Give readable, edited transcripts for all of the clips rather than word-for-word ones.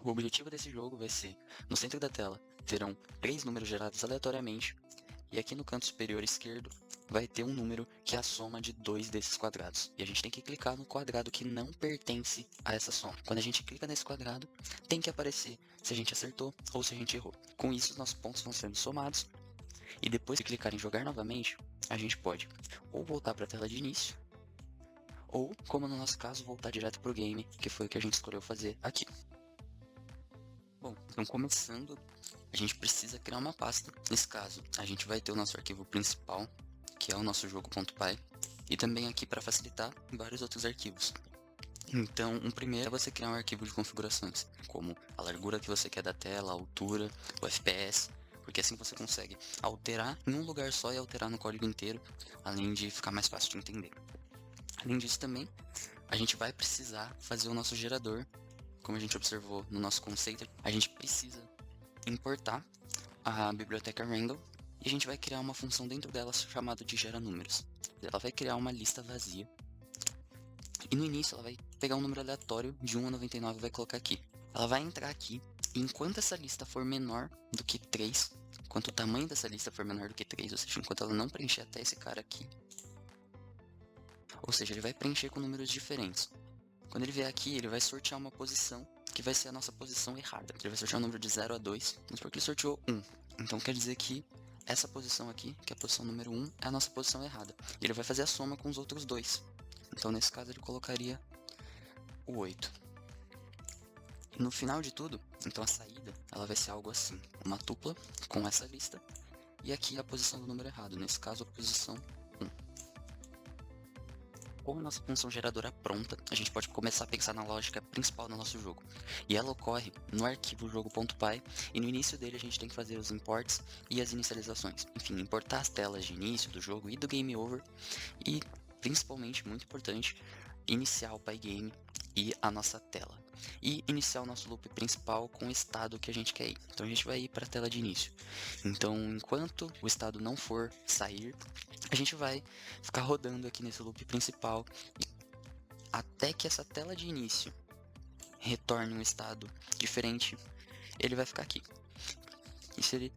O objetivo desse jogo vai ser, no centro da tela, terão 3 números gerados aleatoriamente, e aqui no canto superior esquerdo vai ter um número que é a soma de 2 desses quadrados. E a gente tem que clicar no quadrado que não pertence a essa soma. Quando a gente clica nesse quadrado, tem que aparecer se a gente acertou ou se a gente errou. Com isso, nossos pontos vão sendo somados, e depois de clicar em jogar novamente, a gente pode ou voltar para a tela de início, ou, como no nosso caso, voltar direto para o game, que foi o que a gente escolheu fazer aqui. Bom, então começando, a gente precisa criar uma pasta. Nesse caso, a gente vai ter o nosso arquivo principal, que é o nosso jogo.py, e também aqui para facilitar, vários outros arquivos. Então, o primeiro é você criar um arquivo de configurações, como a largura que você quer da tela, a altura, o FPS, porque assim você consegue alterar em um lugar só e alterar no código inteiro, além de ficar mais fácil de entender. Além disso também, a gente vai precisar fazer o nosso gerador. Como a gente observou no nosso conceito, a gente precisa importar a biblioteca random e a gente vai criar uma função dentro dela chamada de geranúmeros. Ela vai criar uma lista vazia e no início ela vai pegar um número aleatório de 1 a 99 e vai colocar aqui. Ela vai entrar aqui e enquanto essa lista for menor do que 3, enquanto o tamanho dessa lista for menor do que 3, ou seja, enquanto ela não preencher até esse cara aqui, ou seja, ele vai preencher com números diferentes. Quando ele vier aqui, ele vai sortear uma posição que vai ser a nossa posição errada. Ele vai sortear um número de 0 a 2, mas porque ele sorteou 1. Então quer dizer que essa posição aqui, que é a posição número 1, é a nossa posição errada. E ele vai fazer a soma com os outros dois. Então nesse caso ele colocaria o 8. E no final de tudo, então a saída, ela vai ser algo assim. Uma tupla com essa lista. E aqui a posição do número errado. Nesse caso a posição 1. Com a nossa função geradora pronta, a gente pode começar a pensar na lógica principal do nosso jogo. E ela ocorre no arquivo jogo.py, e no início dele a gente tem que fazer os imports e as inicializações. Enfim, importar as telas de início do jogo e do game over, e principalmente, muito importante, iniciar o Pygame e a nossa tela. E iniciar o nosso loop principal com o estado que a gente quer ir. Então a gente vai ir para a tela de início. Então, enquanto o estado não for sair, a gente vai ficar rodando aqui nesse loop principal até que essa tela de início retorne um estado diferente, ele vai ficar aqui. E se ele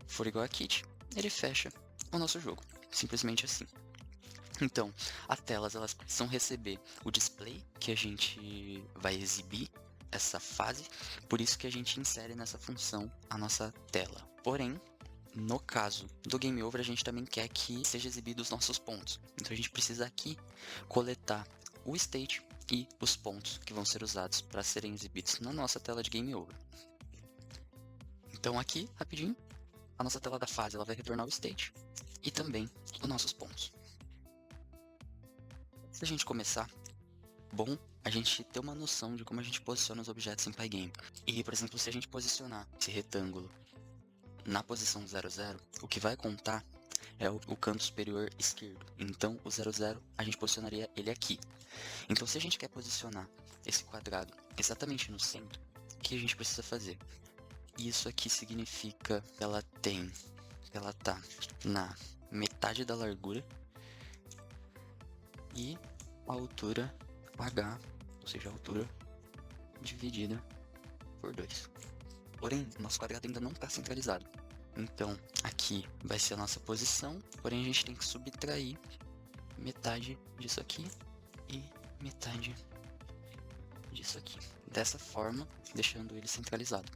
for igual a Kit, ele fecha o nosso jogo, simplesmente assim. Então, as telas elas precisam receber o display que a gente vai exibir essa fase, por isso que a gente insere nessa função a nossa tela. Porém, no caso do Game Over, a gente também quer que seja exibido os nossos pontos. Então a gente precisa aqui coletar o state e os pontos que vão ser usados para serem exibidos na nossa tela de Game Over. Então aqui, rapidinho, a nossa tela da fase ela vai retornar o state e também os nossos pontos. Se a gente começar, bom a gente ter uma noção de como a gente posiciona os objetos em Pygame. E, por exemplo, se a gente posicionar esse retângulo na posição 00, o que vai contar é o canto superior esquerdo. Então, o 00, a gente posicionaria ele aqui. Então, se a gente quer posicionar esse quadrado exatamente no centro, o que a gente precisa fazer? Isso aqui significa que ela tá na metade da largura e a altura h, ou seja, a altura dividida por 2. Porém, nosso quadrado ainda não está centralizado. Então, aqui vai ser a nossa posição, porém a gente tem que subtrair metade disso aqui e metade disso aqui. Dessa forma, deixando ele centralizado.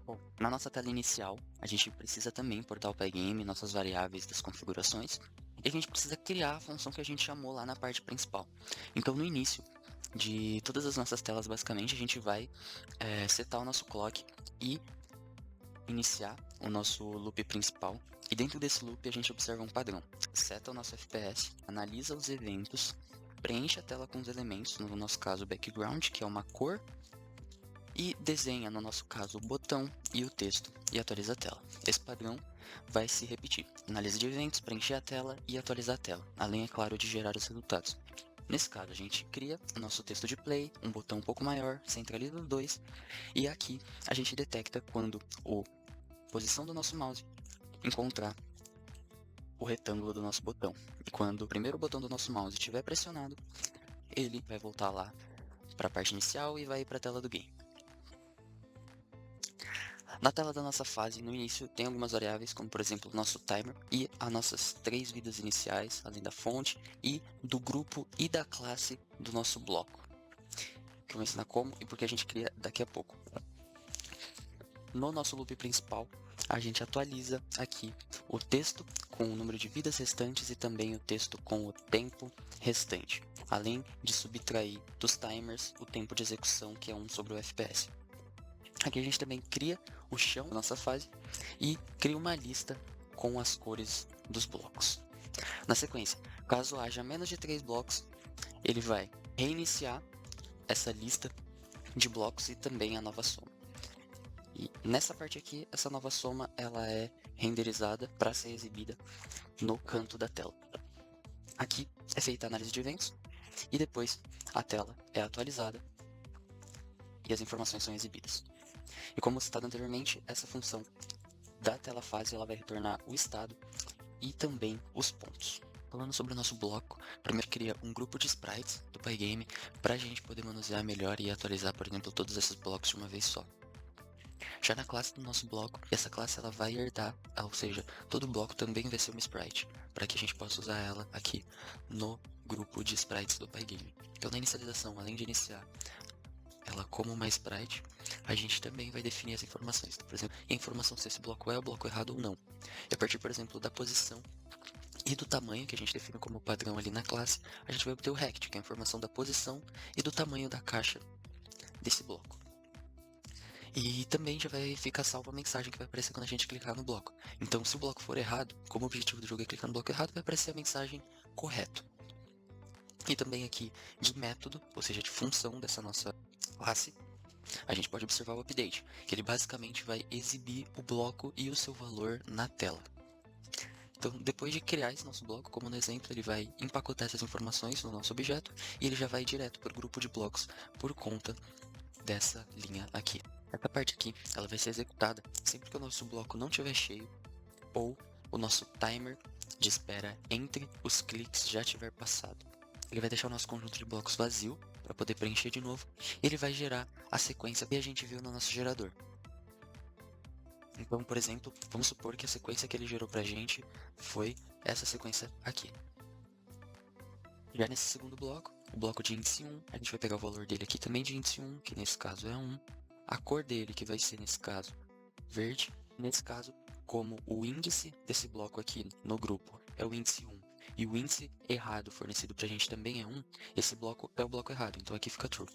Bom, na nossa tela inicial, a gente precisa também importar o Pygame, nossas variáveis das configurações, e a gente precisa criar a função que a gente chamou lá na parte principal. Então, no início de todas as nossas telas, basicamente, a gente vai setar o nosso clock e iniciar o nosso loop principal. E dentro desse loop a gente observa um padrão. Seta o nosso FPS, analisa os eventos, preenche a tela com os elementos, no nosso caso o background, que é uma cor, e desenha, no nosso caso, o botão e o texto, e atualiza a tela. Esse padrão vai se repetir. Analisa de eventos, preencher a tela e atualizar a tela, além, é claro, de gerar os resultados. Nesse caso, a gente cria o nosso texto de play, um botão um pouco maior, centraliza os dois, e aqui a gente detecta quando a posição do nosso mouse encontrar o retângulo do nosso botão. E quando o primeiro botão do nosso mouse estiver pressionado, ele vai voltar lá para a parte inicial e vai para a tela do game. Na tela da nossa fase, no início, tem algumas variáveis, como por exemplo o nosso timer e as nossas 3 vidas iniciais, além da fonte, e do grupo e da classe do nosso bloco, que eu vou ensinar como e porque a gente cria daqui a pouco. No nosso loop principal, a gente atualiza aqui o texto com o número de vidas restantes e também o texto com o tempo restante, além de subtrair dos timers o tempo de execução, que é 1 sobre o FPS. Aqui a gente também cria o chão da nossa fase e cria uma lista com as cores dos blocos. Na sequência, caso haja menos de 3 blocos, ele vai reiniciar essa lista de blocos e também a nova soma. E nessa parte aqui, essa nova soma ela é renderizada para ser exibida no canto da tela. Aqui é feita a análise de eventos e depois a tela é atualizada e as informações são exibidas. E como citado anteriormente, essa função da tela fase ela vai retornar o estado e também os pontos. Falando sobre o nosso bloco, primeiro cria um grupo de sprites do Pygame para a gente poder manusear melhor e atualizar, por exemplo, todos esses blocos de uma vez só. Já na classe do nosso bloco, essa classe ela vai herdar, ou seja, todo bloco também vai ser uma sprite, para que a gente possa usar ela aqui no grupo de sprites do Pygame. Então na inicialização, além de iniciar ela como uma sprite, a gente também vai definir as informações. Então, por exemplo, a informação se esse bloco é o bloco errado ou não. E a partir, por exemplo, da posição e do tamanho, que a gente define como padrão ali na classe, a gente vai obter o rect, que é a informação da posição e do tamanho da caixa desse bloco. E também já vai ficar salva a mensagem que vai aparecer quando a gente clicar no bloco. Então, se o bloco for errado, como o objetivo do jogo é clicar no bloco errado, vai aparecer a mensagem correto. E também aqui de método, ou seja, de função dessa nossa classe, a gente pode observar o update, que ele basicamente vai exibir o bloco e o seu valor na tela. Então, depois de criar esse nosso bloco, como no exemplo, ele vai empacotar essas informações no nosso objeto e ele já vai direto para o grupo de blocos por conta dessa linha aqui. Essa parte aqui, ela vai ser executada sempre que o nosso bloco não estiver cheio ou o nosso timer de espera entre os cliques já tiver passado. Ele vai deixar o nosso conjunto de blocos vazio para poder preencher de novo e ele vai gerar a sequência que a gente viu no nosso gerador. Então, por exemplo, vamos supor que a sequência que ele gerou para a gente foi essa sequência aqui. Já nesse segundo bloco, o bloco de índice 1, a gente vai pegar o valor dele aqui também de índice 1, que nesse caso é 1. A cor dele, que vai ser nesse caso verde. Nesse caso, como o índice desse bloco aqui no grupo é o índice 1 e o índice errado fornecido para a gente também é 1, esse bloco é o bloco errado, então aqui fica true.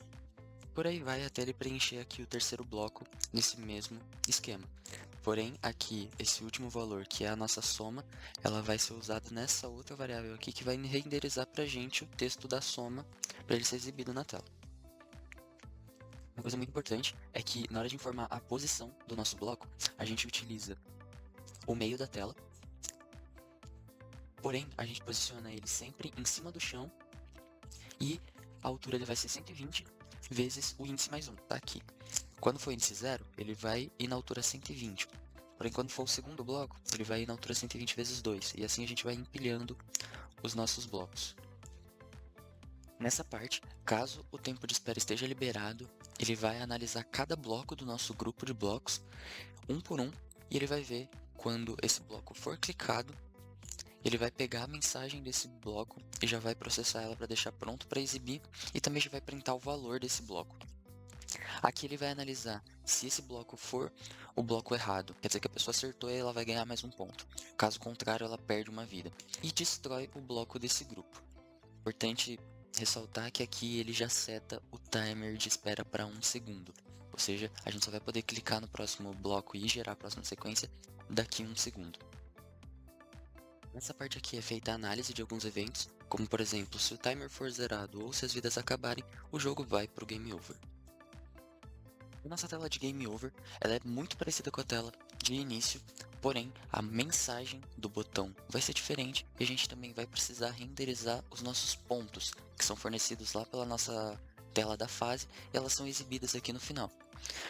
Por aí vai até ele preencher aqui o terceiro bloco nesse mesmo esquema. Porém, aqui, esse último valor, que é a nossa soma, ela vai ser usada nessa outra variável aqui, que vai renderizar para a gente o texto da soma, para ele ser exibido na tela. Uma coisa muito importante é que, na hora de informar a posição do nosso bloco, a gente utiliza o meio da tela, porém, a gente posiciona ele sempre em cima do chão, e a altura ele vai ser 120 vezes o índice mais 1, tá aqui. Quando for índice 0, ele vai ir na altura 120. Porém, quando for o segundo bloco, ele vai ir na altura 120 vezes 2. E assim a gente vai empilhando os nossos blocos. Nessa parte, caso o tempo de espera esteja liberado, ele vai analisar cada bloco do nosso grupo de blocos, um por um, e ele vai ver quando esse bloco for clicado, ele vai pegar a mensagem desse bloco e já vai processar ela para deixar pronto para exibir e também já vai printar o valor desse bloco. Aqui ele vai analisar se esse bloco for o bloco errado, quer dizer que a pessoa acertou e ela vai ganhar mais um ponto. Caso contrário, ela perde uma vida. E destrói o bloco desse grupo. Importante ressaltar que aqui ele já seta o timer de espera para 1 segundo. Ou seja, a gente só vai poder clicar no próximo bloco e gerar a próxima sequência daqui a 1 segundo. Nessa parte aqui é feita a análise de alguns eventos, como por exemplo, se o timer for zerado ou se as vidas acabarem, o jogo vai para o Game Over. A nossa tela de Game Over ela é muito parecida com a tela de início, porém a mensagem do botão vai ser diferente e a gente também vai precisar renderizar os nossos pontos, que são fornecidos lá pela nossa tela da fase e elas são exibidas aqui no final.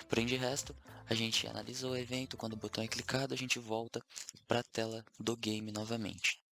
Porém, de resto, a gente analisa o evento, quando o botão é clicado, a gente volta para a tela do game novamente.